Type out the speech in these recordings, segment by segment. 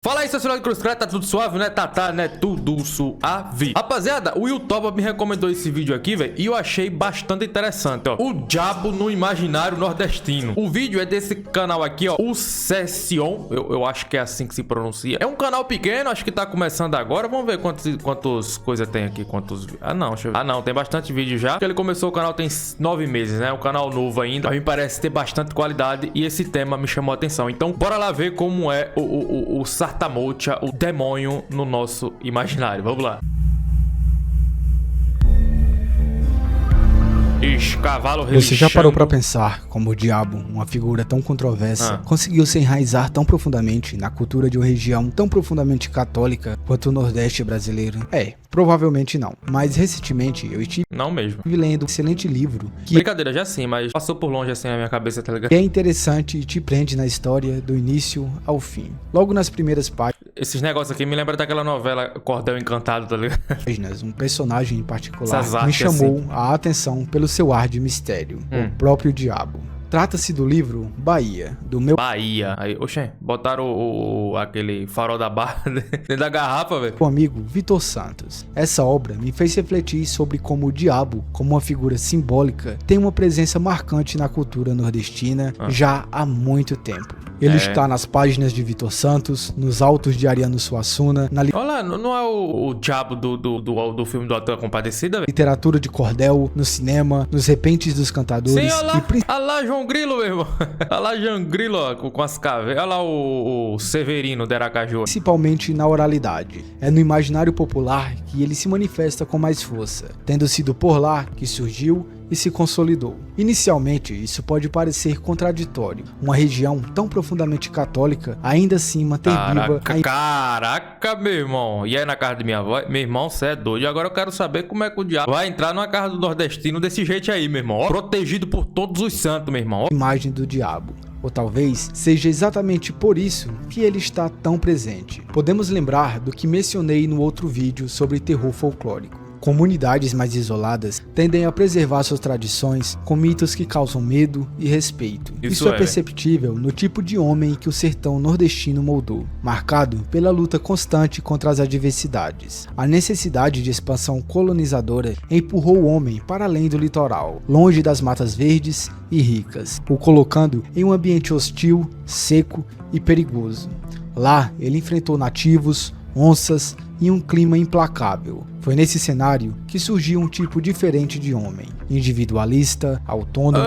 Fala aí, seu celular de Cruz Credo, tá tudo suave, né? Tá, né? Tudo suave. Rapaziada, o YouTuber me recomendou esse vídeo aqui, velho, e eu achei bastante interessante, ó. O Diabo no Imaginário Nordestino. O vídeo é desse canal aqui, ó, o Session, eu acho que é assim que se pronuncia. É um canal pequeno, acho que tá começando agora. Vamos ver quantas coisas tem aqui, quantos... Ah, não, deixa eu ver. Ah, não, tem bastante vídeo já. Porque ele começou o canal tem 9 meses, né? Um canal novo ainda. A mim parece ter bastante qualidade e esse tema me chamou a atenção. Então, bora lá ver como é o Sartamocha, o demônio no nosso imaginário. Vamos lá. Cavalo Você já parou pra pensar como o diabo, uma figura tão controversa, conseguiu se enraizar tão profundamente na cultura de uma região tão profundamente católica quanto o Nordeste brasileiro? Provavelmente não. Mas recentemente eu estive lendo um excelente livro que Brincadeira, já sim, mas passou por longe assim na minha cabeça, tá ligado? é interessante e te prende na história do início ao fim. Logo nas primeiras Esses negócios aqui me lembram daquela novela Cordel Encantado, tá ligado? páginas, um personagem em particular Essas me artes chamou assim. a atenção pelo seu ar de mistério, o próprio diabo. Trata-se do livro Bahia, do meu Bahia. Aí, oxê, botaram aquele farol da barra dentro da garrafa, velho. amigo Vitor Santos. Essa obra me fez refletir sobre como o diabo, como uma figura simbólica, tem uma presença marcante na cultura nordestina já há muito tempo. Ele está nas páginas de Vitor Santos, nos autos de Ariano Suassuna, na Olha lá, não é o diabo do filme do Autor Compadecida, velho? literatura de cordel, no cinema, nos repentes dos cantadores Sim, olha lá, e olha lá João Grilo, meu irmão. Olha lá João Grilo, ó, com as caveiras. Olha lá o Severino de Aracaju. principalmente na oralidade. É no imaginário popular que ele se manifesta com mais força, tendo sido por lá que surgiu e se consolidou. Inicialmente, isso pode parecer contraditório. Uma região tão profundamente católica ainda assim manter viva a Caraca, meu irmão. E aí na casa de minha avó, meu irmão, cê é doido. E agora eu quero saber como é que o diabo vai entrar numa casa do nordestino desse jeito aí, meu irmão. Ó, protegido por todos os santos, meu irmão. Ó. imagem do diabo. Ou talvez seja exatamente por isso que ele está tão presente. Podemos lembrar do que mencionei no outro vídeo sobre terror folclórico. Comunidades mais isoladas tendem a preservar suas tradições com mitos que causam medo e respeito. Isso é perceptível no tipo de homem que o sertão nordestino moldou, marcado pela luta constante contra as adversidades. A necessidade de expansão colonizadora empurrou o homem para além do litoral, longe das matas verdes e ricas, o colocando em um ambiente hostil, seco e perigoso. Lá, ele enfrentou nativos, onças e um clima implacável. Foi nesse cenário que surgiu um tipo diferente de homem, individualista, autônomo,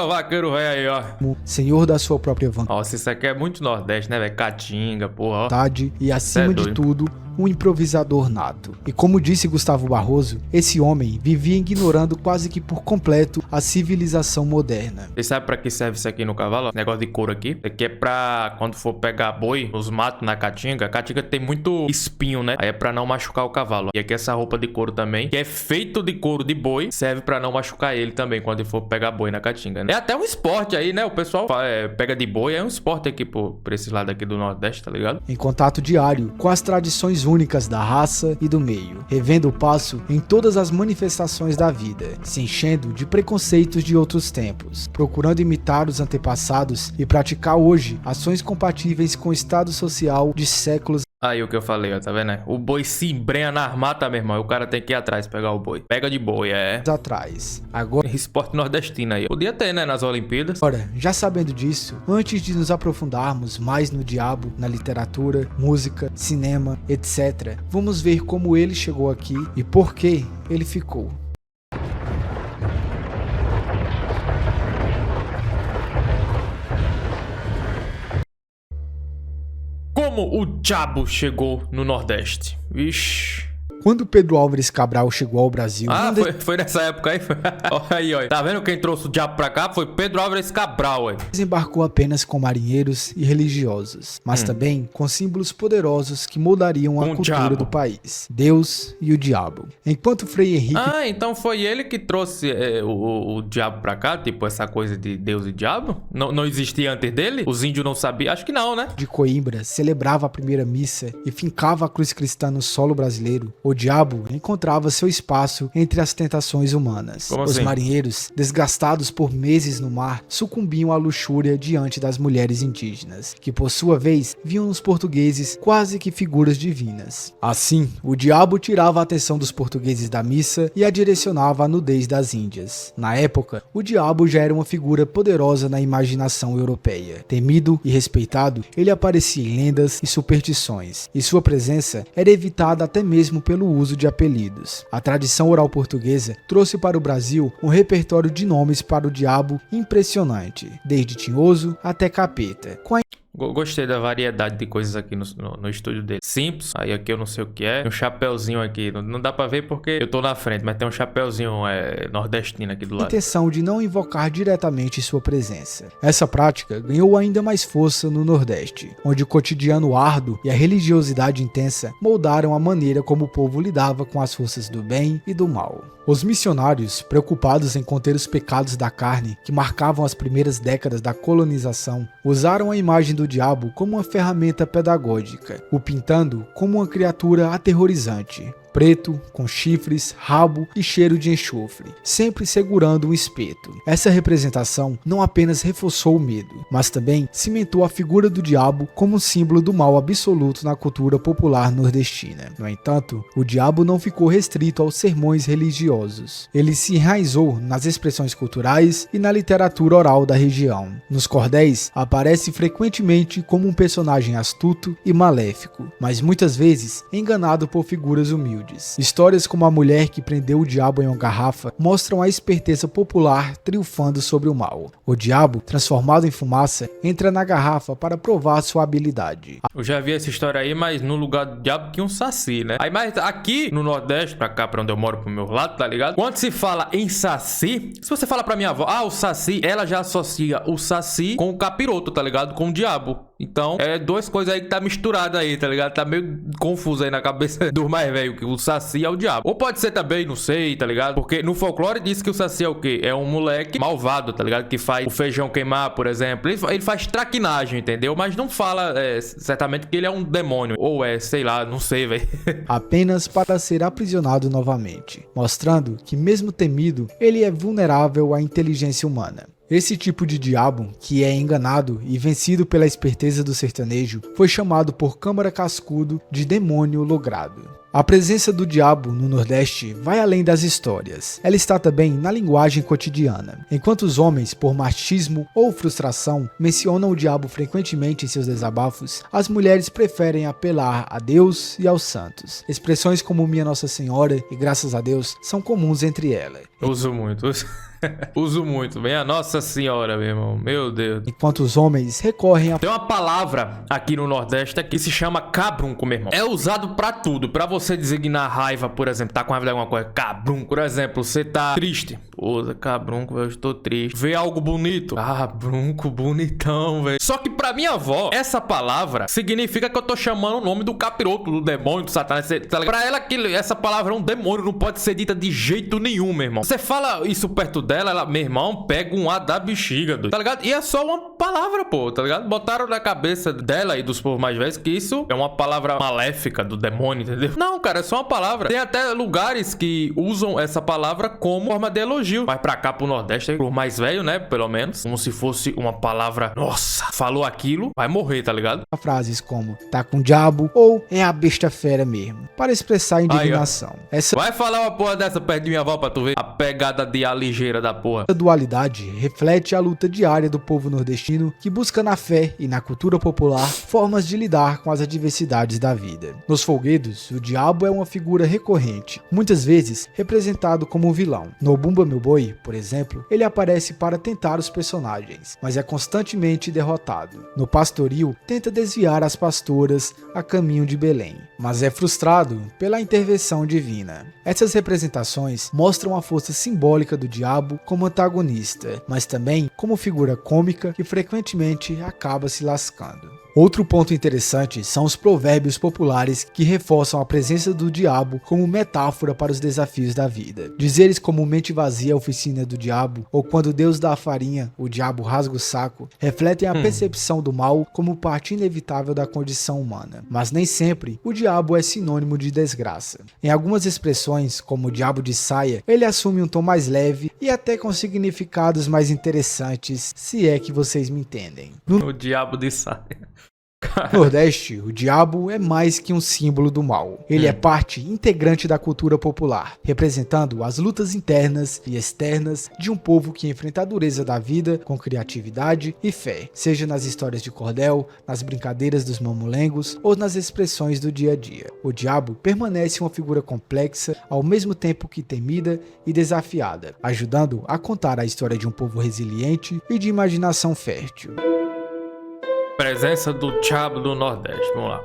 Vaqueiro velho aí, ó. senhor da sua própria Nossa, isso aqui é muito Nordeste, né, velho? Caatinga, porra, ó. vontade e, acima de tudo, um improvisador nato. E como disse Gustavo Barroso, esse homem vivia ignorando quase que por completo a civilização moderna. Você sabe pra que serve isso aqui no cavalo? Ó? Negócio de couro aqui. Isso aqui é pra quando for pegar boi nos matos na caatinga. A caatinga tem muito espinho, né? Aí é pra não machucar o cavalo. E aqui essa roupa de couro também, que é feito de couro de boi, serve pra não machucar ele também quando ele for pegar boi na caatinga, né? É até um esporte aí, né? O pessoal pega de boi, é um esporte aqui por esse lado aqui do Nordeste, tá ligado? Em contato diário com as tradições únicas da raça e do meio, revendo o passo em todas as manifestações da vida, se enchendo de preconceitos de outros tempos, procurando imitar os antepassados e praticar hoje ações compatíveis com o estado social de séculos Aí o que eu falei, ó, tá vendo, né? O boi se embrenha na armata, meu irmão, e o cara tem que ir atrás pegar o boi. Pega de boi, atrás. Agora, Esporte nordestino aí. Podia ter, né, nas Olimpíadas. já sabendo disso, antes de nos aprofundarmos mais no diabo, na literatura, música, cinema, etc., vamos ver como ele chegou aqui e por que ele ficou. Como o diabo chegou no Nordeste? Vixe. Quando Pedro Álvares Cabral chegou ao Brasil, Foi nessa época aí? Olha aí, ó. Tá vendo quem trouxe o diabo pra cá? Foi Pedro Álvares Cabral, ué. desembarcou apenas com marinheiros e religiosos, mas também com símbolos poderosos que moldariam a cultura do país: Deus e o diabo. Enquanto Frei Henrique Então foi ele que trouxe o diabo pra cá? Tipo, essa coisa de Deus e diabo? Não existia antes dele? Os índios não sabiam? Acho que não, né? de Coimbra celebrava a primeira missa e fincava a cruz cristã no solo brasileiro, O diabo encontrava seu espaço entre as tentações humanas. Como Os assim? marinheiros, desgastados por meses no mar, sucumbiam à luxúria diante das mulheres indígenas, que por sua vez viam nos portugueses quase que figuras divinas. Assim, o diabo tirava a atenção dos portugueses da missa e a direcionava à nudez das índias. Na época, o diabo já era uma figura poderosa na imaginação europeia. Temido e respeitado, ele aparecia em lendas e superstições, e sua presença era evitada até mesmo pelo uso de apelidos. A tradição oral portuguesa trouxe para o Brasil um repertório de nomes para o diabo impressionante, desde Tinhoso até Capeta, com a Gostei da variedade de coisas aqui no estúdio dele. Simples, aí aqui eu não sei o que é. Tem um chapeuzinho aqui, não dá pra ver porque eu tô na frente, mas tem um chapeuzinho nordestino aqui do lado. intenção de não invocar diretamente sua presença. Essa prática ganhou ainda mais força no Nordeste, onde o cotidiano árduo e a religiosidade intensa moldaram a maneira como o povo lidava com as forças do bem e do mal. Os missionários, preocupados em conter os pecados da carne que marcavam as primeiras décadas da colonização, usaram a imagem do diabo como uma ferramenta pedagógica, o pintando como uma criatura aterrorizante, preto, com chifres, rabo e cheiro de enxofre, sempre segurando um espeto. Essa representação não apenas reforçou o medo, mas também cimentou a figura do diabo como um símbolo do mal absoluto na cultura popular nordestina. No entanto, o diabo não ficou restrito aos sermões religiosos. Ele se enraizou nas expressões culturais e na literatura oral da região. Nos cordéis, aparece frequentemente como um personagem astuto e maléfico, mas muitas vezes enganado por figuras humildes. Histórias como a mulher que prendeu o diabo em uma garrafa mostram a esperteza popular triunfando sobre o mal. O diabo, transformado em fumaça, entra na garrafa para provar sua habilidade. Eu já vi essa história aí, mas no lugar do diabo tinha um saci, né? Aí, mas aqui no Nordeste, pra cá, pra onde eu moro, pro meu lado, tá ligado? Quando se fala em saci, se você fala pra minha avó, o saci, ela já associa o saci com o capiroto, tá ligado? Com o diabo. Então, é duas coisas aí que tá misturada aí, tá ligado? Tá meio confuso aí na cabeça do mais velho, que o saci é o diabo. Ou pode ser também, não sei, tá ligado? Porque no folclore diz que o saci é o quê? É um moleque malvado, tá ligado? Que faz o feijão queimar, por exemplo. Ele faz traquinagem, entendeu? Mas não fala certamente que ele é um demônio. Ou sei lá, não sei, velho. Apenas para ser aprisionado novamente, mostrando que mesmo temido, ele é vulnerável à inteligência humana. Esse tipo de diabo, que é enganado e vencido pela esperteza do sertanejo, foi chamado por Câmara Cascudo de demônio logrado. A presença do diabo no Nordeste vai além das histórias. Ela está também na linguagem cotidiana. Enquanto os homens, por machismo ou frustração, mencionam o diabo frequentemente em seus desabafos, as mulheres preferem apelar a Deus e aos santos. Expressões como Minha Nossa Senhora e Graças a Deus são comuns entre elas. Eu uso muito. Uso muito. Minha Nossa Senhora, meu irmão. Meu Deus. Enquanto os homens recorrem a... Tem uma palavra aqui no Nordeste que se chama cabrunco, meu irmão. É usado pra tudo. Pra você designar raiva, por exemplo. Tá com raiva de alguma coisa. Cabrunco. Por exemplo, você tá triste. Pô, cabrunco, eu estou triste. Vê algo bonito. Cabrunco, bonitão, velho. Só que pra minha avó, essa palavra significa que eu tô chamando o nome do capiroto, do demônio, do satanás. Tá ligado? Pra ela, essa palavra é um demônio. Não pode ser dita de jeito nenhum, meu irmão. Você fala isso perto dela, ela, meu irmão, pega um ar da bexiga, doido, tá ligado? E é só uma palavra, pô, tá ligado? Botaram na cabeça dela e dos povos mais velhos que isso é uma palavra maléfica do demônio, entendeu? Não, cara, é só uma palavra. Tem até lugares que usam essa palavra como forma de elogio. Mas pra cá, pro Nordeste, pro mais velho, né, pelo menos, como se fosse uma palavra, nossa, falou aquilo, vai morrer, tá ligado? Frases como, tá com diabo, ou é a besta fera mesmo, para expressar indignação. Essa vai falar uma porra dessa perto de minha avó pra tu ver a pegada de a ligeira da porra. Essa dualidade reflete a luta diária do povo nordestino que busca na fé e na cultura popular formas de lidar com as adversidades da vida. Nos folguedos, o diabo é uma figura recorrente, muitas vezes representado como um vilão. No Bumba Meu Boi, por exemplo, ele aparece para tentar os personagens, mas é constantemente derrotado. No Pastoril, tenta desviar as pastoras a caminho de Belém, mas é frustrado pela intervenção divina. Essas representações mostram a força simbólica do diabo como antagonista, mas também como figura cômica que frequentemente acaba se lascando. Outro ponto interessante são os provérbios populares que reforçam a presença do diabo como metáfora para os desafios da vida. Dizeres como mente vazia é a oficina do diabo, ou quando Deus dá a farinha, o diabo rasga o saco, refletem a percepção do mal como parte inevitável da condição humana. Mas nem sempre o diabo é sinônimo de desgraça. Em algumas expressões, como o diabo de saia, ele assume um tom mais leve e até com significados mais interessantes, se é que vocês me entendem. O diabo de saia. No Nordeste, o diabo é mais que um símbolo do mal. Ele é parte integrante da cultura popular, representando as lutas internas e externas de um povo que enfrenta a dureza da vida com criatividade e fé, seja nas histórias de cordel, nas brincadeiras dos mamulengos ou nas expressões do dia a dia. O diabo permanece uma figura complexa, ao mesmo tempo que temida e desafiada, ajudando a contar a história de um povo resiliente e de imaginação fértil. Presença do diabo do Nordeste, vamos lá.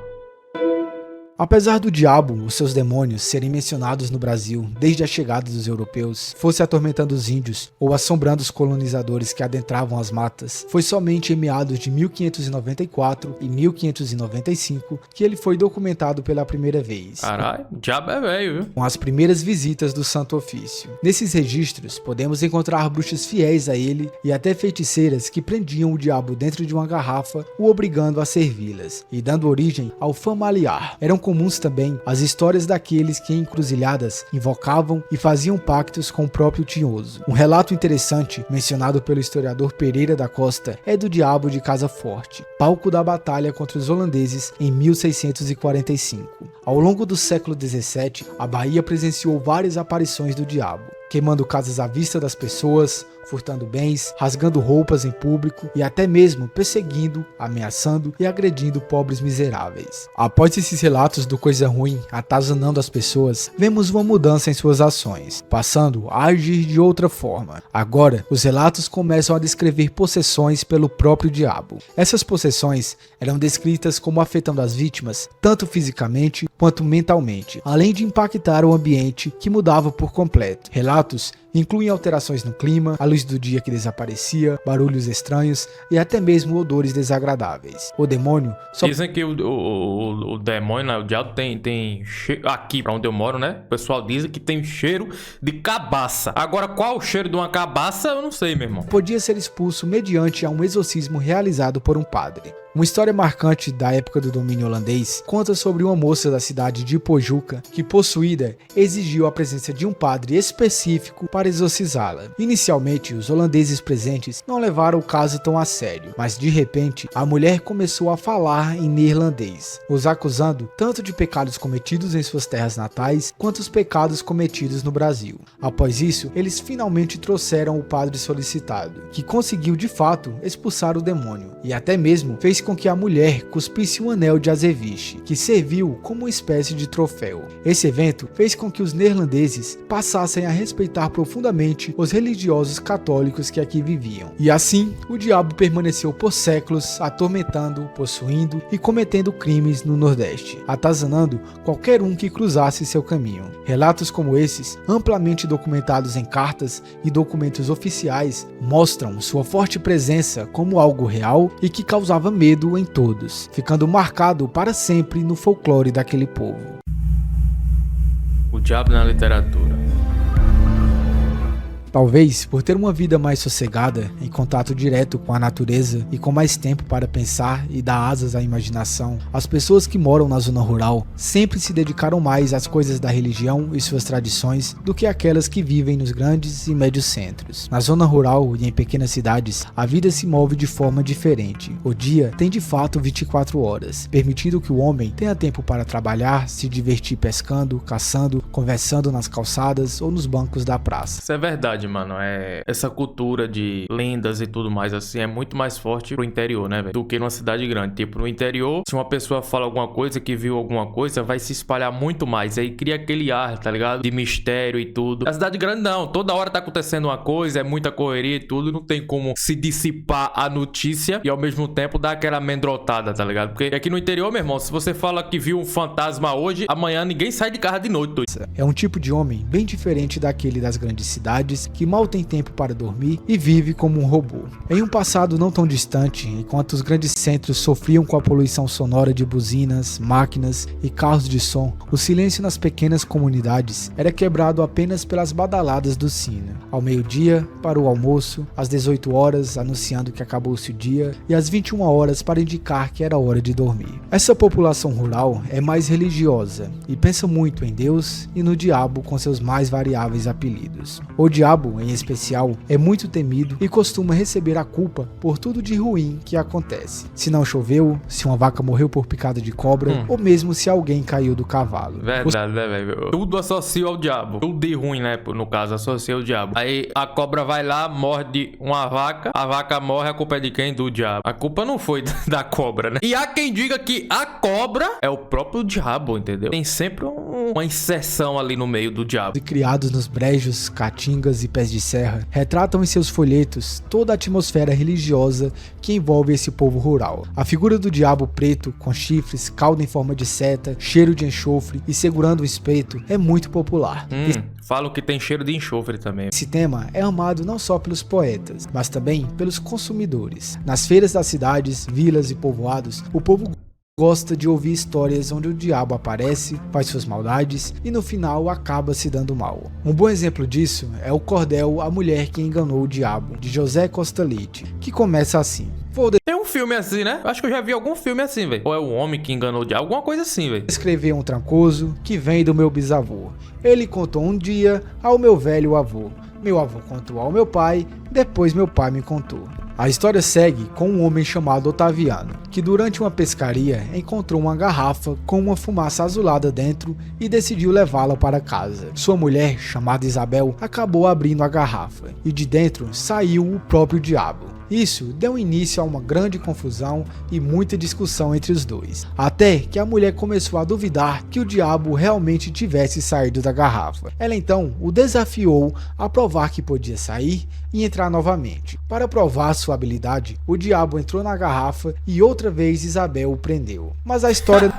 Apesar do diabo, os seus demônios, serem mencionados no Brasil desde a chegada dos europeus, fosse atormentando os índios ou assombrando os colonizadores que adentravam as matas, foi somente em meados de 1594 e 1595 que ele foi documentado pela primeira vez. Caralho, o diabo é velho, viu? Com as primeiras visitas do Santo Ofício. Nesses registros, podemos encontrar bruxas fiéis a ele e até feiticeiras que prendiam o diabo dentro de uma garrafa, o obrigando a servi-las, e dando origem ao familiar. Eram comuns também as histórias daqueles que em encruzilhadas invocavam e faziam pactos com o próprio Tinhoso. Um relato interessante, mencionado pelo historiador Pereira da Costa, é do diabo de Casa Forte, palco da batalha contra os holandeses em 1645. Ao longo do século XVII, a Bahia presenciou várias aparições do diabo, queimando casas à vista das pessoas, furtando bens, rasgando roupas em público e até mesmo perseguindo, ameaçando e agredindo pobres miseráveis. Após esses relatos do coisa ruim atazanando as pessoas, vemos uma mudança em suas ações, passando a agir de outra forma. Agora, os relatos começam a descrever possessões pelo próprio diabo. Essas possessões eram descritas como afetando as vítimas, tanto fisicamente quanto mentalmente, além de impactar o ambiente que mudava por completo. Relatos incluem alterações no clima, a luz do dia que desaparecia, barulhos estranhos e até mesmo odores desagradáveis. O demônio só... Dizem que o demônio, né, o diabo tem cheiro... Aqui, pra onde eu moro, né? O pessoal diz que tem cheiro de cabaça. Agora, qual o cheiro de uma cabaça, eu não sei, meu irmão. Podia ser expulso mediante a um exorcismo realizado por um padre. Uma história marcante da época do domínio holandês conta sobre uma moça da cidade de Pojuca que, possuída, exigiu a presença de um padre específico para exorcizá-la. Inicialmente, os holandeses presentes não levaram o caso tão a sério, mas de repente, a mulher começou a falar em neerlandês, os acusando tanto de pecados cometidos em suas terras natais, quanto os pecados cometidos no Brasil. Após isso, eles finalmente trouxeram o padre solicitado, que conseguiu de fato expulsar o demônio, e até mesmo fez com que a mulher cuspisse um anel de azeviche, que serviu como uma espécie de troféu. Esse evento fez com que os neerlandeses passassem a respeitar profundamente os religiosos católicos que aqui viviam. E assim, o diabo permaneceu por séculos atormentando, possuindo e cometendo crimes no Nordeste, atazanando qualquer um que cruzasse seu caminho. Relatos como esses, amplamente documentados em cartas e documentos oficiais, mostram sua forte presença como algo real e que causava medo em todos, ficando marcado para sempre no folclore daquele povo. O diabo na literatura. Talvez por ter uma vida mais sossegada, em contato direto com a natureza e com mais tempo para pensar e dar asas à imaginação, as pessoas que moram na zona rural sempre se dedicaram mais às coisas da religião e suas tradições do que aquelas que vivem nos grandes e médios centros. Na zona rural e em pequenas cidades, a vida se move de forma diferente. O dia tem de fato 24 horas, permitindo que o homem tenha tempo para trabalhar, se divertir pescando, caçando, conversando nas calçadas ou nos bancos da praça. Isso é verdade, mano. Essa cultura de lendas e tudo mais assim é muito mais forte pro interior, né, velho, do que numa cidade grande. Tipo, no interior, se uma pessoa fala alguma coisa, que viu alguma coisa, vai se espalhar muito mais. Aí cria aquele ar, tá ligado? De mistério e tudo. A cidade grande não, toda hora tá acontecendo uma coisa, é muita correria e tudo, não tem como se dissipar a notícia e ao mesmo tempo dar aquela amedrontada, tá ligado? Porque aqui no interior, meu irmão, se você fala que viu um fantasma hoje, amanhã ninguém sai de casa de noite. É um tipo de homem bem diferente daquele das grandes cidades que mal tem tempo para dormir e vive como um robô. Em um passado não tão distante, enquanto os grandes centros sofriam com a poluição sonora de buzinas, máquinas e carros de som, o silêncio nas pequenas comunidades era quebrado apenas pelas badaladas do sino. Ao meio-dia, para o almoço, às 18 horas, anunciando que acabou-se o dia, e às 21 horas para indicar que era hora de dormir. Essa população rural é mais religiosa e pensa muito em Deus e no diabo com seus mais variáveis apelidos. O diabo, em especial, é muito temido e costuma receber a culpa por tudo de ruim que acontece. Se não choveu, se uma vaca morreu por picada de cobra, ou mesmo se alguém caiu do cavalo. Verdade, né, velho? Tudo associa ao diabo. Tudo de ruim, né? No caso, associa ao diabo. Aí a cobra vai lá, morde uma vaca, a vaca morre, a culpa é de quem? Do diabo. A culpa não foi da cobra, né? E há quem diga que a cobra é o próprio diabo, entendeu? Tem sempre uma inserção ali no meio do diabo. E criados nos brejos, caatingas e pés de serra, retratam em seus folhetos toda a atmosfera religiosa que envolve esse povo rural. A figura do diabo preto, com chifres, cauda em forma de seta, cheiro de enxofre e segurando um espeto é muito popular. Falam que tem cheiro de enxofre também. Esse tema é amado não só pelos poetas, mas também pelos consumidores. Nas feiras das cidades, vilas e povoados, o povo gosta de ouvir histórias onde o diabo aparece, faz suas maldades e no final acaba se dando mal. Um bom exemplo disso é o cordel A Mulher que Enganou o Diabo, de José Costa Leite, que começa assim. Tem um filme assim, né? Acho que eu já vi algum filme assim, velho. Ou é o homem que enganou o diabo, alguma coisa assim, velho. Escrever um trancoso que vem do meu bisavô. Ele contou um dia ao meu velho avô. Meu avô contou ao meu pai, depois meu pai me contou. A história segue com um homem chamado Otaviano, que durante uma pescaria encontrou uma garrafa com uma fumaça azulada dentro e decidiu levá-la para casa. Sua mulher, chamada Isabel, acabou abrindo a garrafa e de dentro saiu o próprio diabo. Isso deu início a uma grande confusão e muita discussão entre os dois, até que a mulher começou a duvidar que o diabo realmente tivesse saído da garrafa. Ela então o desafiou a provar que podia sair e entrar novamente. Para provar sua habilidade, o diabo entrou na garrafa e outra vez Isabel o prendeu. Mas a história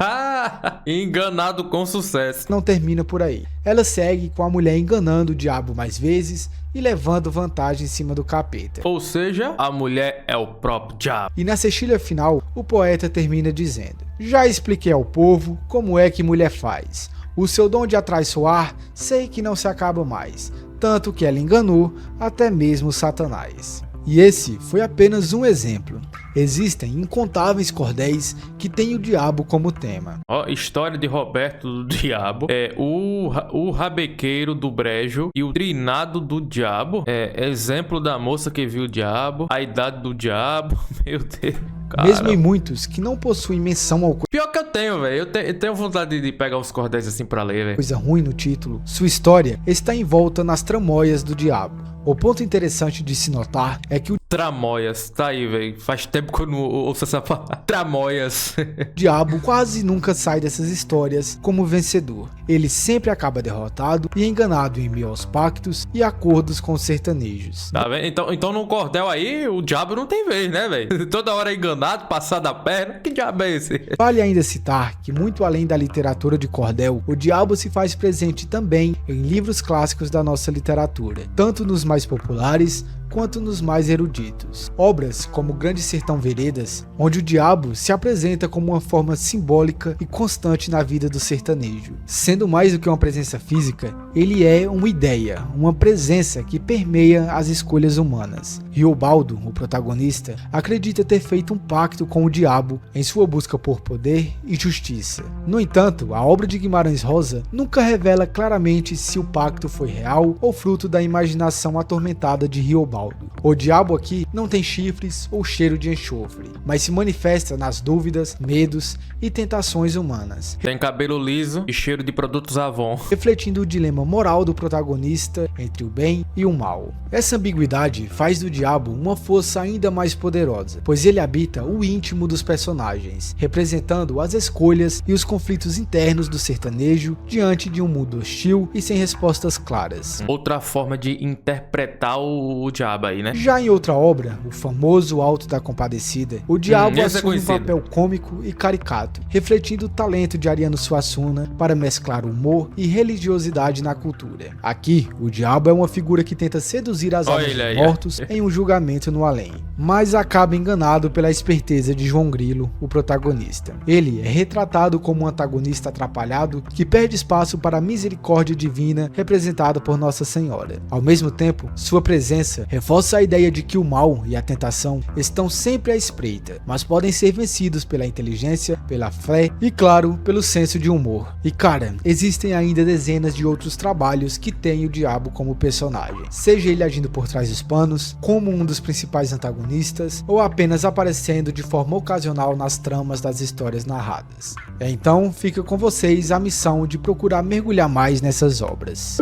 enganado com sucesso não termina por aí. Ela segue com a mulher enganando o diabo mais vezes e levando vantagem em cima do capeta. Ou seja, a mulher é o próprio diabo. E na cestilha final, o poeta termina dizendo: já expliquei ao povo como é que mulher faz. O seu dom de atraiçoar, sei que não se acaba mais, tanto que ela enganou até mesmo Satanás. E esse foi apenas um exemplo. Existem incontáveis cordéis que têm o diabo como tema. História de Roberto do Diabo, o rabequeiro do brejo e o trinado do diabo, exemplo da moça que viu o diabo, a idade do diabo, meu Deus. Cara. Mesmo em muitos que não possuem menção ao pior que eu tenho, velho. Eu tenho vontade de pegar uns cordéis assim pra ler, velho. Coisa ruim no título. Sua história está envolta nas tramóias do diabo. O ponto interessante de se notar é que o Tramóias, tá aí, velho. Faz tempo que eu não ouço essa palavra. Tramóias. diabo quase nunca sai dessas histórias como vencedor. Ele sempre acaba derrotado e enganado em meio aos pactos e acordos com os sertanejos. Tá vendo? Então no cordel aí, o diabo não tem vez, né, velho? Toda hora enganado, passado a perna. Que diabo é esse? Vale ainda citar que, muito além da literatura de cordel, o diabo se faz presente também em livros clássicos da nossa literatura, tanto nos mais populares quanto nos mais eruditos. Obras como Grande Sertão Veredas, onde o diabo se apresenta como uma forma simbólica e constante na vida do sertanejo. Sendo mais do que uma presença física, ele é uma ideia, uma presença que permeia as escolhas humanas. Riobaldo, o protagonista, acredita ter feito um pacto com o diabo em sua busca por poder e justiça. No entanto, a obra de Guimarães Rosa nunca revela claramente se o pacto foi real ou fruto da imaginação atormentada de Riobaldo. O diabo aqui não tem chifres ou cheiro de enxofre, mas se manifesta nas dúvidas, medos e tentações humanas. Tem cabelo liso e cheiro de produtos Avon, refletindo o dilema moral do protagonista entre o bem e o mal. Essa ambiguidade faz do diabo uma força ainda mais poderosa, pois ele habita o íntimo dos personagens, representando as escolhas e os conflitos internos do sertanejo diante de um mundo hostil e sem respostas claras. Outra forma de interpretar o diabo diabo aí, né? Já em outra obra, o famoso Alto da Compadecida, o diabo assume um conhecido. papel cômico e caricato, refletindo o talento de Ariano Suassuna para mesclar humor e religiosidade na cultura. Aqui, o diabo é uma figura que tenta seduzir as almas dos mortos em um julgamento no além, mas acaba enganado pela esperteza de João Grilo, o protagonista. Ele é retratado como um antagonista atrapalhado que perde espaço para a misericórdia divina representada por Nossa Senhora. Ao mesmo tempo, sua presença reforça a ideia de que o mal e a tentação estão sempre à espreita, mas podem ser vencidos pela inteligência, pela fé e, claro, pelo senso de humor. E cara, existem ainda dezenas de outros trabalhos que têm o diabo como personagem, seja ele agindo por trás dos panos, como um dos principais antagonistas, ou apenas aparecendo de forma ocasional nas tramas das histórias narradas. Então, fica com vocês a missão de procurar mergulhar mais nessas obras.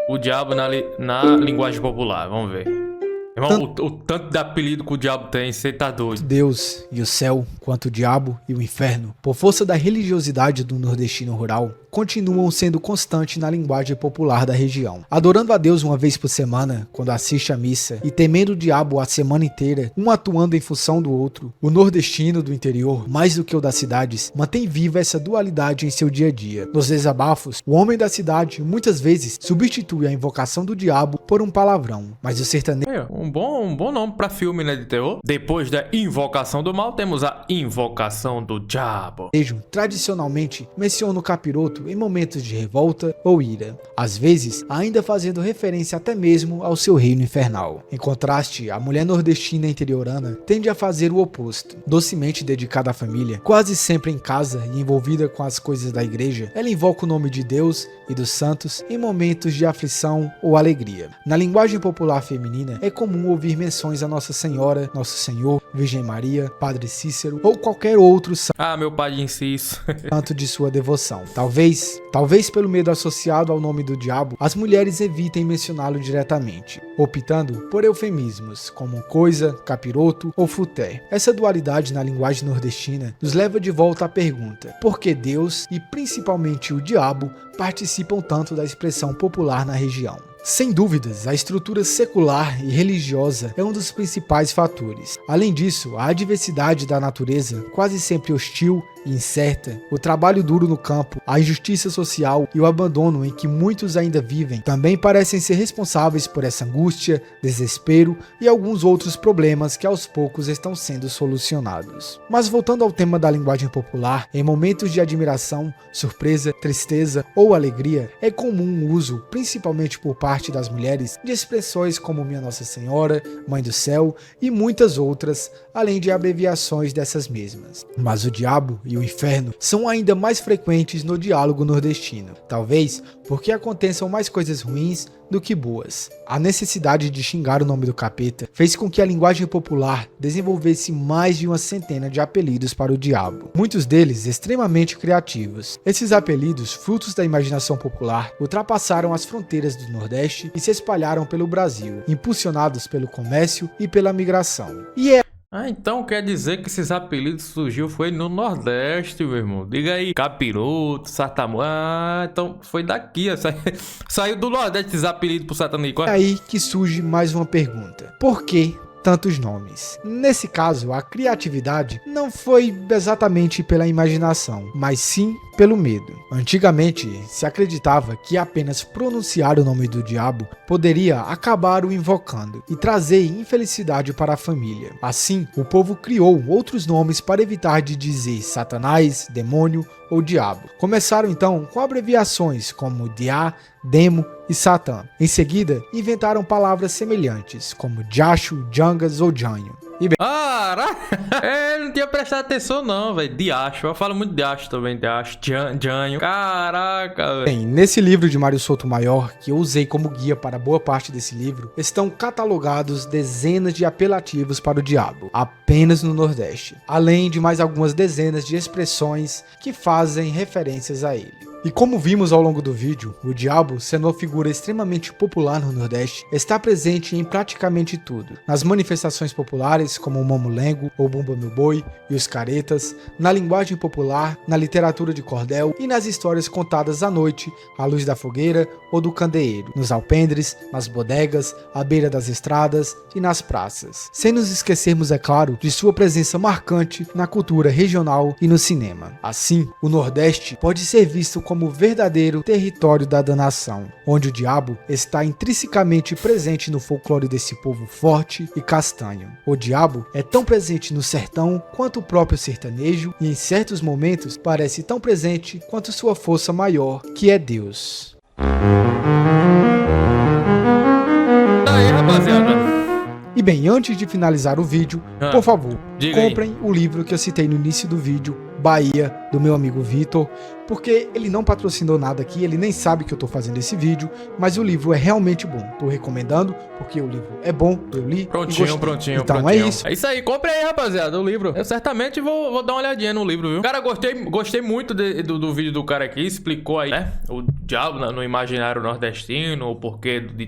O diabo na linguagem popular, vamos ver. Irmão, o tanto de apelido que o diabo tem, você tá doido. Deus e o céu, quanto o diabo e o inferno, por força da religiosidade do nordestino rural, continuam sendo constantes na linguagem popular da região. Adorando a Deus uma vez por semana, quando assiste à missa, e temendo o diabo a semana inteira, um atuando em função do outro, o nordestino do interior, mais do que o das cidades, mantém viva essa dualidade em seu dia a dia. Nos desabafos, o homem da cidade muitas vezes substitui a invocação do diabo por um palavrão, mas o sertanejo... Um bom nome pra filme, né, de terror. Depois da invocação do mal, temos a invocação do diabo. Tradicionalmente menciona o capiroto em momentos de revolta ou ira, às vezes ainda fazendo referência até mesmo ao seu reino infernal. Em contraste, a mulher nordestina interiorana tende a fazer o oposto. Docemente dedicada à família, quase sempre em casa e envolvida com as coisas da igreja, ela invoca o nome de Deus e dos santos em momentos de aflição ou alegria. Na linguagem popular feminina, é comum ouvir menções a Nossa Senhora, Nosso Senhor, Virgem Maria, Padre Cícero ou qualquer outro meu Padre Inciso. santo de sua devoção. Talvez pelo medo associado ao nome do diabo, as mulheres evitem mencioná-lo diretamente, optando por eufemismos como coisa, capiroto ou futé. Essa dualidade na linguagem nordestina nos leva de volta à pergunta: por que Deus e principalmente o diabo participam tanto da expressão popular na região? Sem dúvidas, a estrutura secular e religiosa é um dos principais fatores. Além disso, a adversidade da natureza, quase sempre hostil e incerta, o trabalho duro no campo, a injustiça social e o abandono em que muitos ainda vivem, também parecem ser responsáveis por essa angústia, desespero e alguns outros problemas que aos poucos estão sendo solucionados. Mas voltando ao tema da linguagem popular, em momentos de admiração, surpresa, tristeza ou alegria, é comum o uso, principalmente por parte das mulheres, de expressões como Minha Nossa Senhora, Mãe do Céu e muitas outras, além de abreviações dessas mesmas. Mas o diabo e o inferno são ainda mais frequentes no diálogo nordestino, talvez porque aconteçam mais coisas ruins do que boas. A necessidade de xingar o nome do capeta fez com que a linguagem popular desenvolvesse mais de uma centena de apelidos para o diabo, muitos deles extremamente criativos. Esses apelidos, frutos da imaginação popular, ultrapassaram as fronteiras do Nordeste e se espalharam pelo Brasil, impulsionados pelo comércio e pela migração. Então quer dizer que esses apelidos surgiu foi no Nordeste, meu irmão. Diga aí, capiroto, satamu. Então foi daqui, saiu do Nordeste esses apelidos pro satanico. É aí que surge mais uma pergunta: por que tantos nomes? Nesse caso, a criatividade não foi exatamente pela imaginação, mas sim pelo medo. Antigamente, se acreditava que apenas pronunciar o nome do diabo poderia acabar o invocando e trazer infelicidade para a família. Assim, o povo criou outros nomes para evitar de dizer Satanás, demônio ou diabo. Começaram então com abreviações como Diá, Demo e Satã. Em seguida, inventaram palavras semelhantes como Diacho, Jangas ou Janho. Eu não tinha prestado atenção não, velho. Diacho, eu falo muito diacho também, diacho, janho. Caraca, velho. Bem, nesse livro de Mário Sotomayor, que eu usei como guia para boa parte desse livro, estão catalogados dezenas de apelativos para o diabo, apenas no Nordeste, além de mais algumas dezenas de expressões que fazem referências a ele. E como vimos ao longo do vídeo, o diabo, sendo uma figura extremamente popular no Nordeste, está presente em praticamente tudo. Nas manifestações populares, como o Mamulengo, ou Bumba Meu Boi e os Caretas, na linguagem popular, na literatura de cordel e nas histórias contadas à noite, à luz da fogueira ou do candeeiro, nos alpendres, nas bodegas, à beira das estradas e nas praças. Sem nos esquecermos, é claro, de sua presença marcante na cultura regional e no cinema. Assim, o Nordeste pode ser visto como o verdadeiro território da nação, onde o diabo está intrinsecamente presente no folclore desse povo forte e castanho. O diabo é tão presente no sertão quanto o próprio sertanejo e em certos momentos parece tão presente quanto sua força maior, que é Deus. Aí, rapaziada. E bem, antes de finalizar o vídeo, por favor, comprem aí o livro que eu citei no início do vídeo, Bahia, do meu amigo Vitor, porque ele não patrocinou nada aqui, ele nem sabe que eu tô fazendo esse vídeo, mas o livro é realmente bom. Tô recomendando, porque o livro é bom, eu li Prontinho. Então é isso. É isso aí, compre aí, rapaziada, o livro. Eu certamente vou dar uma olhadinha no livro, viu? Cara, gostei muito do vídeo do cara aqui, explicou aí, né? O diabo no imaginário nordestino, o porquê de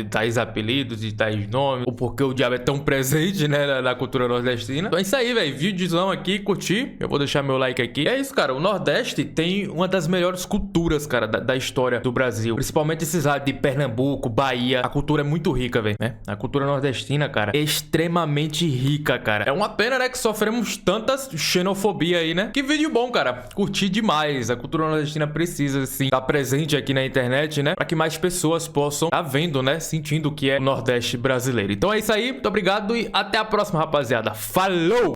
tais apelidos, de tais nomes, o porquê o diabo é tão presente, né, na cultura nordestina. Então é isso aí, velho. Vídeozão aqui, curti. Eu vou deixar meu like aqui. É isso, cara. O Nordeste tem uma das melhores culturas, cara, da história do Brasil. Principalmente esses lados de Pernambuco, Bahia. A cultura é muito rica, velho, né? A cultura nordestina, cara, é extremamente rica, cara. É uma pena, né, que sofremos tantas xenofobia aí, né? Que vídeo bom, cara. Curti demais. A cultura nordestina precisa, sim, estar presente aqui na internet, né? Pra que mais pessoas possam estar vendo, né? Sentindo o que é o Nordeste brasileiro. Então é isso aí. Muito obrigado e até a próxima, rapaziada. Falou!